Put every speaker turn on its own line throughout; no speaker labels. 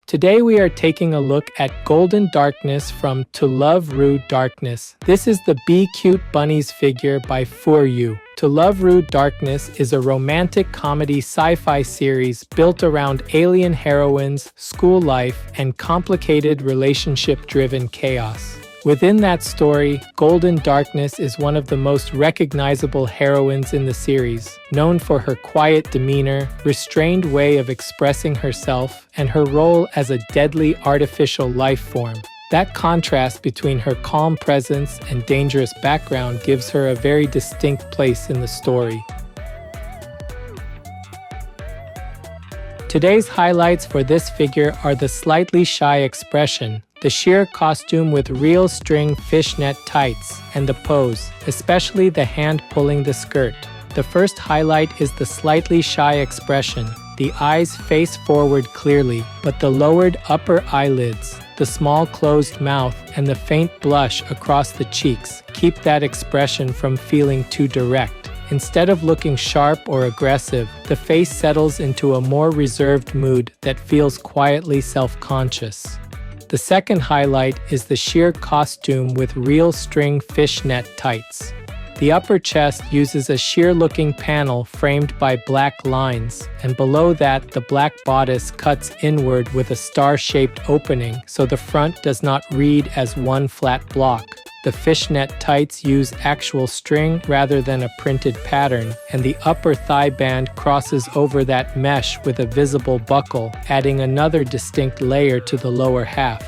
Today we are taking a look at Golden Darkness from To Love Ru Darkness. This is the BiCute Bunnies figure by FuRyu. To Love Ru Darkness is a romantic comedy sci-fi series built around alien heroines, school life, and complicated relationship-driven chaos. Within that story, Golden Darkness is one of the most recognizable heroines in the series, known for her quiet demeanor, restrained way of expressing herself, and her role as a deadly artificial life form. That contrast between her calm presence and dangerous background gives her a very distinct place in the story. Today's highlights for this figure are the slightly shy expression, the sheer costume with real string fishnet tights, and the pose, especially the hand pulling the skirt. The first highlight is the slightly shy expression. The eyes face forward clearly, but the lowered upper eyelids, the small closed mouth, and the faint blush across the cheeks keep that expression from feeling too direct. Instead of looking sharp or aggressive, the face settles into a more reserved mood that feels quietly self-conscious. The second highlight is the sheer costume with real string fishnet tights. The upper chest uses a sheer-looking panel framed by black lines, and below that the black bodice cuts inward with a star-shaped opening so the front does not read as one flat block. The fishnet tights use actual string rather than a printed pattern, and the upper thigh band crosses over that mesh with a visible buckle, adding another distinct layer to the lower half.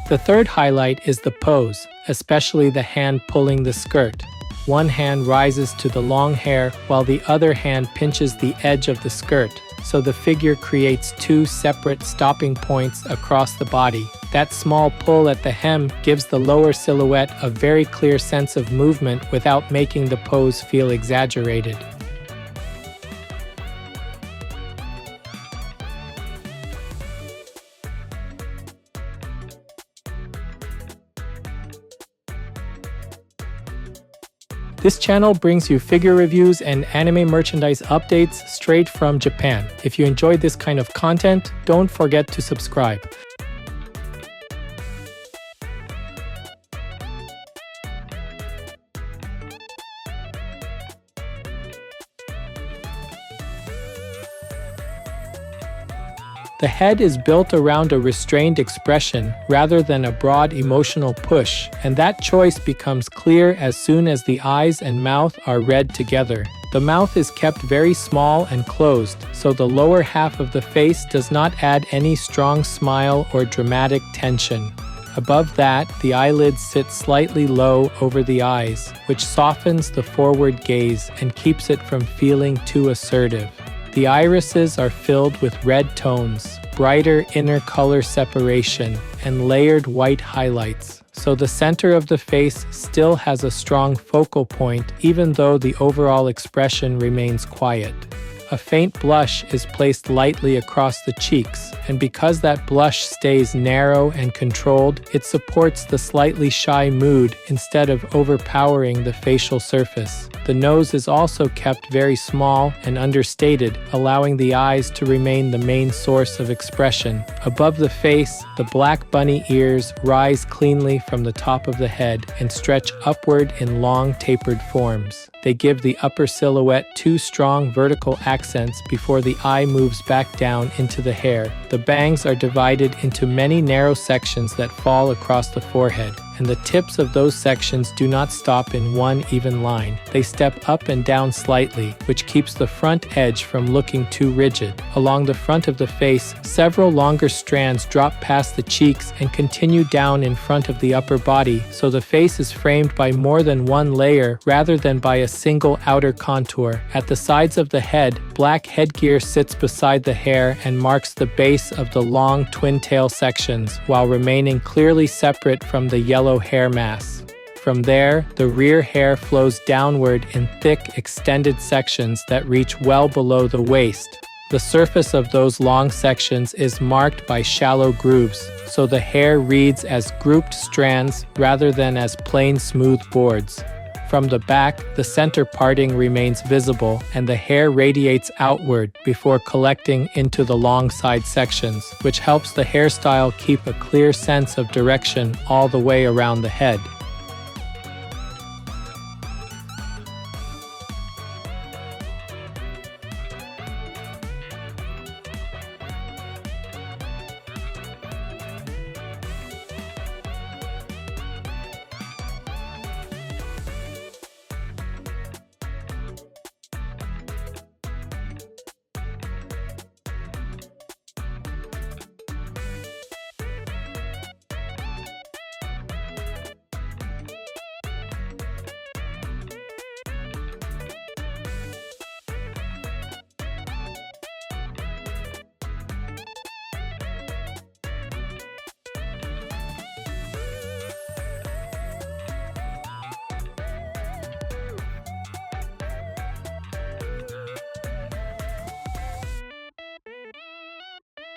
The third highlight is the pose, especially the hand pulling the skirt. One hand rises to the long hair while the other hand pinches the edge of the skirt, so the figure creates two separate stopping points across the body. That small pull at the hem gives the lower silhouette a very clear sense of movement without making the pose feel exaggerated. This channel brings you figure reviews and anime merchandise updates straight from Japan. If you enjoyed this kind of content, don't forget to subscribe. The head is built around a restrained expression rather than a broad emotional push, and that choice becomes clear as soon as the eyes and mouth are read together. The mouth is kept very small and closed, so the lower half of the face does not add any strong smile or dramatic tension. Above that, the eyelids sit slightly low over the eyes, which softens the forward gaze and keeps it from feeling too assertive. The irises are filled with red tones, brighter inner color separation, and layered white highlights, so the center of the face still has a strong focal point even though the overall expression remains quiet. A faint blush is placed lightly across the cheeks, and because that blush stays narrow and controlled, it supports the slightly shy mood instead of overpowering the facial surface. The nose is also kept very small and understated, allowing the eyes to remain the main source of expression. Above the face, the black bunny ears rise cleanly from the top of the head and stretch upward in long tapered forms. They give the upper silhouette two strong vertical accents before the eye moves back down into the hair. The bangs are divided into many narrow sections that fall across the forehead, and the tips of those sections do not stop in one even line. They step up and down slightly, which keeps the front edge from looking too rigid. Along the front of the face, several longer strands drop past the cheeks and continue down in front of the upper body, so the face is framed by more than one layer rather than by a single outer contour. At the sides of the head, black headgear sits beside the hair and marks the base of the long twin tail sections, while remaining clearly separate from the yellow hair mass. From there, the rear hair flows downward in thick, extended sections that reach well below the waist. The surface of those long sections is marked by shallow grooves, so the hair reads as grouped strands rather than as plain smooth boards. From the back, the center parting remains visible and the hair radiates outward before collecting into the long side sections, which helps the hairstyle keep a clear sense of direction all the way around the head.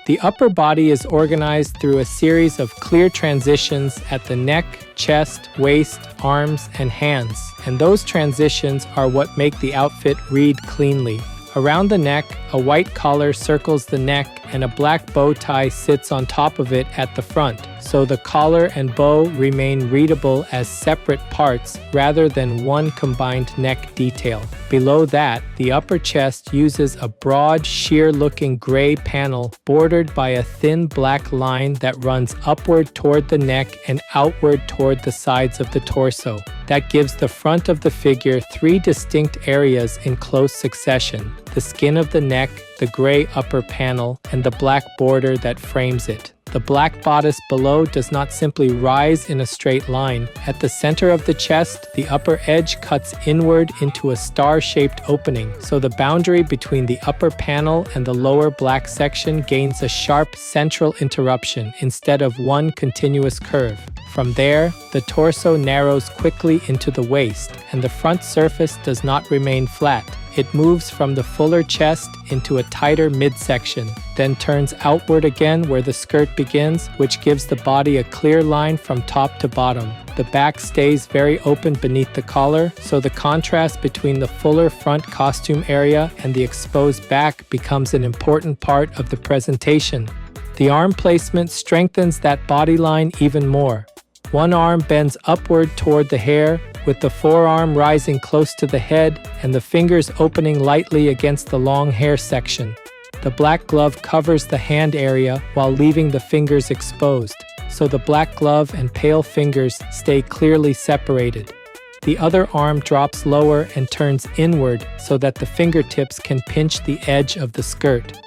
The upper body is organized through a series of clear transitions at the neck, chest, waist, arms, and hands, and those transitions are what make the outfit read cleanly. Around the neck, a white collar circles the neck and a black bow tie sits on top of it at the front, so the collar and bow remain readable as separate parts rather than one combined neck detail. Below that, the upper chest uses a broad, sheer-looking gray panel bordered by a thin black line that runs upward toward the neck and outward toward the sides of the torso. That gives the front of the figure three distinct areas in close succession: the skin of the neck, the gray upper panel, and the black border that frames it. The black bodice below does not simply rise in a straight line. At the center of the chest, the upper edge cuts inward into a star-shaped opening, so the boundary between the upper panel and the lower black section gains a sharp central interruption instead of one continuous curve. From there, the torso narrows quickly into the waist, and the front surface does not remain flat. It moves from the fuller chest into a tighter midsection, then turns outward again where the skirt begins, which gives the body a clear line from top to bottom. The back stays very open beneath the collar, so the contrast between the fuller front costume area and the exposed back becomes an important part of the presentation. The arm placement strengthens that body line even more. One arm bends upward toward the hair, with the forearm rising close to the head and the fingers opening lightly against the long hair section. The black glove covers the hand area while leaving the fingers exposed, so the black glove and pale fingers stay clearly separated. The other arm drops lower and turns inward so that the fingertips can pinch the edge of the skirt.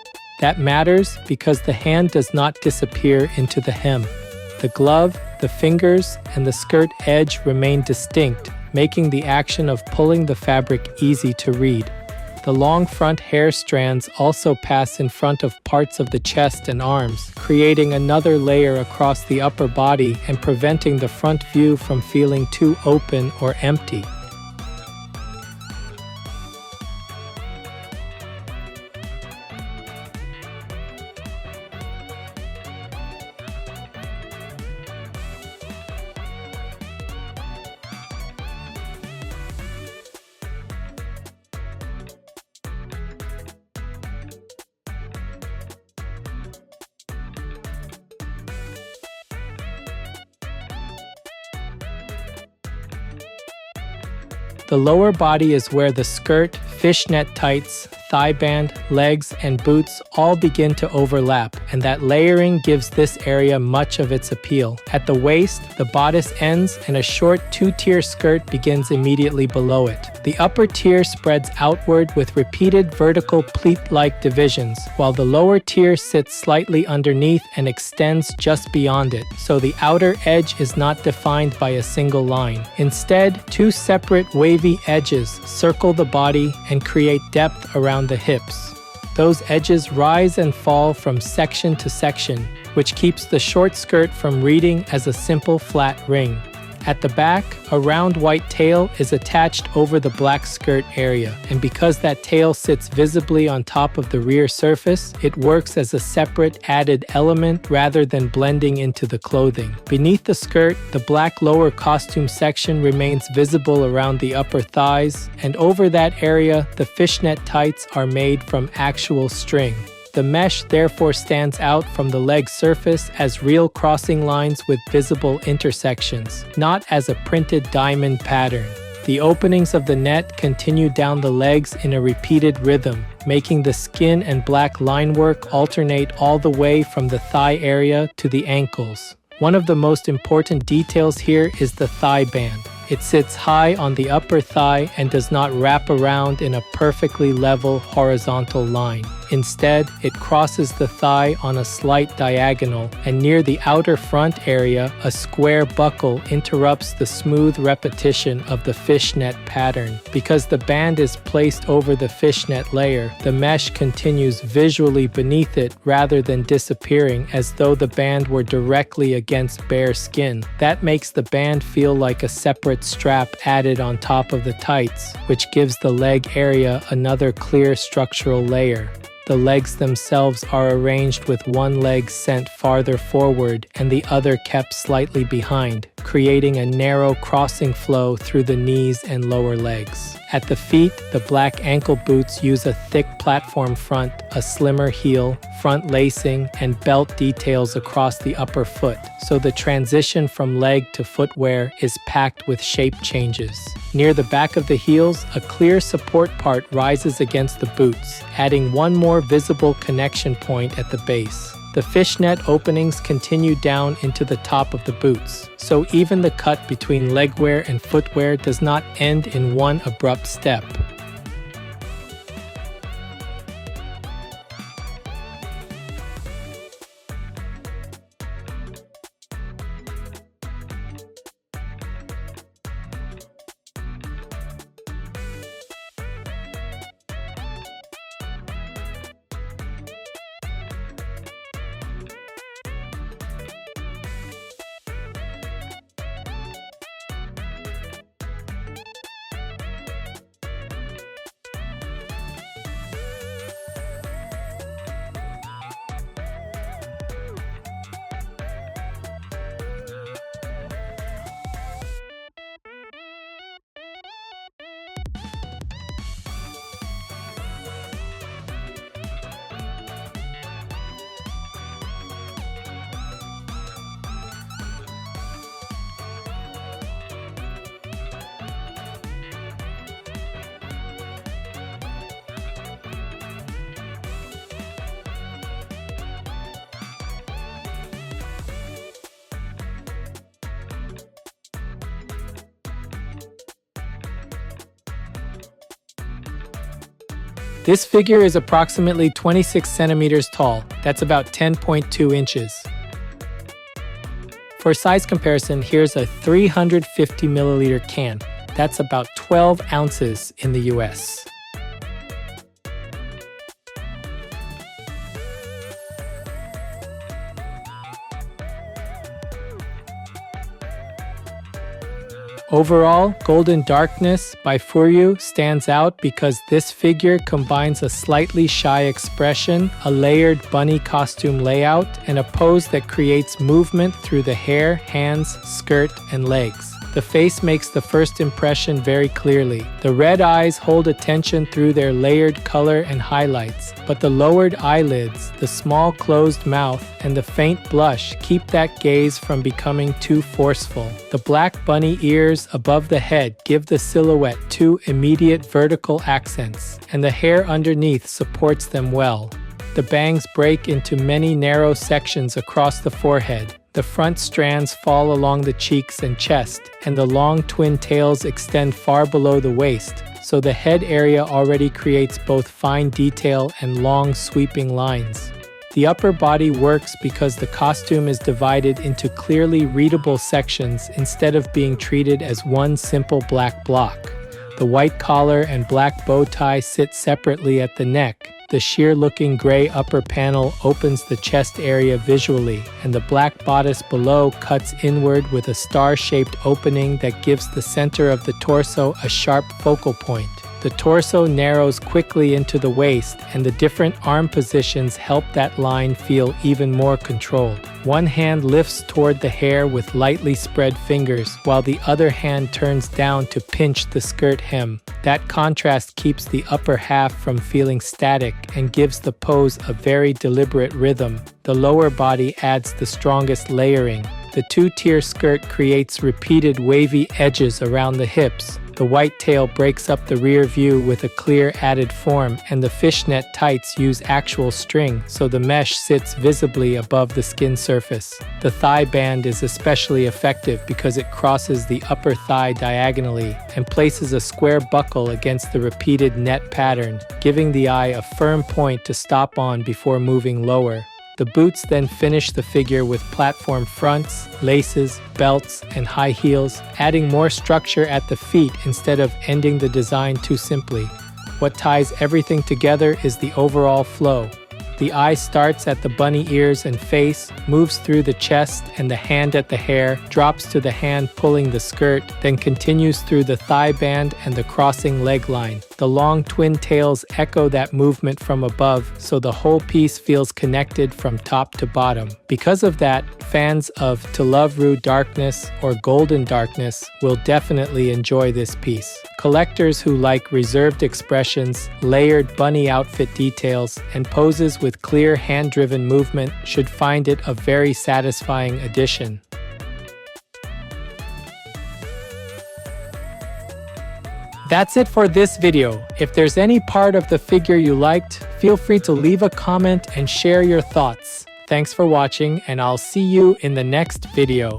That matters because the hand does not disappear into the hem. The glove, the fingers, and the skirt edge remain distinct, making the action of pulling the fabric easy to read. The long front hair strands also pass in front of parts of the chest and arms, creating another layer across the upper body and preventing the front view from feeling too open or empty. The lower body is where the skirt, fishnet tights, thigh band, legs, and boots all begin to overlap, and that layering gives this area much of its appeal. At the waist, the bodice ends and a short two-tier skirt begins immediately below it. The upper tier spreads outward with repeated vertical pleat-like divisions, while the lower tier sits slightly underneath and extends just beyond it, so the outer edge is not defined by a single line. Instead, two separate wavy edges circle the body and create depth around the hips. Those edges rise and fall from section to section, which keeps the short skirt from reading as a simple flat ring. At the back, a round white tail is attached over the black skirt area, and because that tail sits visibly on top of the rear surface, it works as a separate added element rather than blending into the clothing. Beneath the skirt, the black lower costume section remains visible around the upper thighs, and over that area, the fishnet tights are made from actual string. The mesh therefore stands out from the leg surface as real crossing lines with visible intersections, not as a printed diamond pattern. The openings of the net continue down the legs in a repeated rhythm, making the skin and black linework alternate all the way from the thigh area to the ankles. One of the most important details here is the thigh band. It sits high on the upper thigh and does not wrap around in a perfectly level horizontal line. Instead, it crosses the thigh on a slight diagonal, and near the outer front area, a square buckle interrupts the smooth repetition of the fishnet pattern. Because the band is placed over the fishnet layer, the mesh continues visually beneath it rather than disappearing as though the band were directly against bare skin. That makes the band feel like a separate strap added on top of the tights, which gives the leg area another clear structural layer. The legs themselves are arranged with one leg sent farther forward and the other kept slightly behind, creating a narrow crossing flow through the knees and lower legs. At the feet, the black ankle boots use a thick platform front, a slimmer heel, front lacing, and belt details across the upper foot, so the transition from leg to footwear is packed with shape changes. Near the back of the heels, a clear support part rises against the boots, adding one more visible connection point at the base. The fishnet openings continue down into the top of the boots, so even the cut between legwear and footwear does not end in one abrupt step. This figure is approximately 26 centimeters tall. That's about 10.2 inches. For size comparison, here's a 350 milliliter can. That's about 12 ounces in the US. Overall, Golden Darkness by FuRyu stands out because this figure combines a slightly shy expression, a layered bunny costume layout, and a pose that creates movement through the hair, hands, skirt, and legs. The face makes the first impression very clearly. The red eyes hold attention through their layered color and highlights, but the lowered eyelids, the small closed mouth, and the faint blush keep that gaze from becoming too forceful. The black bunny ears above the head give the silhouette two immediate vertical accents, and the hair underneath supports them well. The bangs break into many narrow sections across the forehead. The front strands fall along the cheeks and chest, and the long twin tails extend far below the waist, so the head area already creates both fine detail and long sweeping lines. The upper body works because the costume is divided into clearly readable sections instead of being treated as one simple black block. The white collar and black bow tie sit separately at the neck. The sheer-looking gray upper panel opens the chest area visually, and the black bodice below cuts inward with a star-shaped opening that gives the center of the torso a sharp focal point. The torso narrows quickly into the waist, and the different arm positions help that line feel even more controlled. One hand lifts toward the hair with lightly spread fingers, while the other hand turns down to pinch the skirt hem. That contrast keeps the upper half from feeling static and gives the pose a very deliberate rhythm. The lower body adds the strongest layering. The two-tier skirt creates repeated wavy edges around the hips. The white tail breaks up the rear view with a clear added form, and the fishnet tights use actual string, so the mesh sits visibly above the skin surface. The thigh band is especially effective because it crosses the upper thigh diagonally and places a square buckle against the repeated net pattern, giving the eye a firm point to stop on before moving lower. The boots then finish the figure with platform fronts, laces, belts, and high heels, adding more structure at the feet instead of ending the design too simply. What ties everything together is the overall flow. The eye starts at the bunny ears and face, moves through the chest and the hand at the hair, drops to the hand pulling the skirt, then continues through the thigh band and the crossing leg line. The long twin tails echo that movement from above, so the whole piece feels connected from top to bottom. Because of that, fans of To Love Ru Darkness or Golden Darkness will definitely enjoy this piece. Collectors who like reserved expressions, layered bunny outfit details, and poses with clear hand-driven movement should find it a very satisfying addition. That's it for this video. If there's any part of the figure you liked, feel free to leave a comment and share your thoughts. Thanks for watching, and I'll see you in the next video.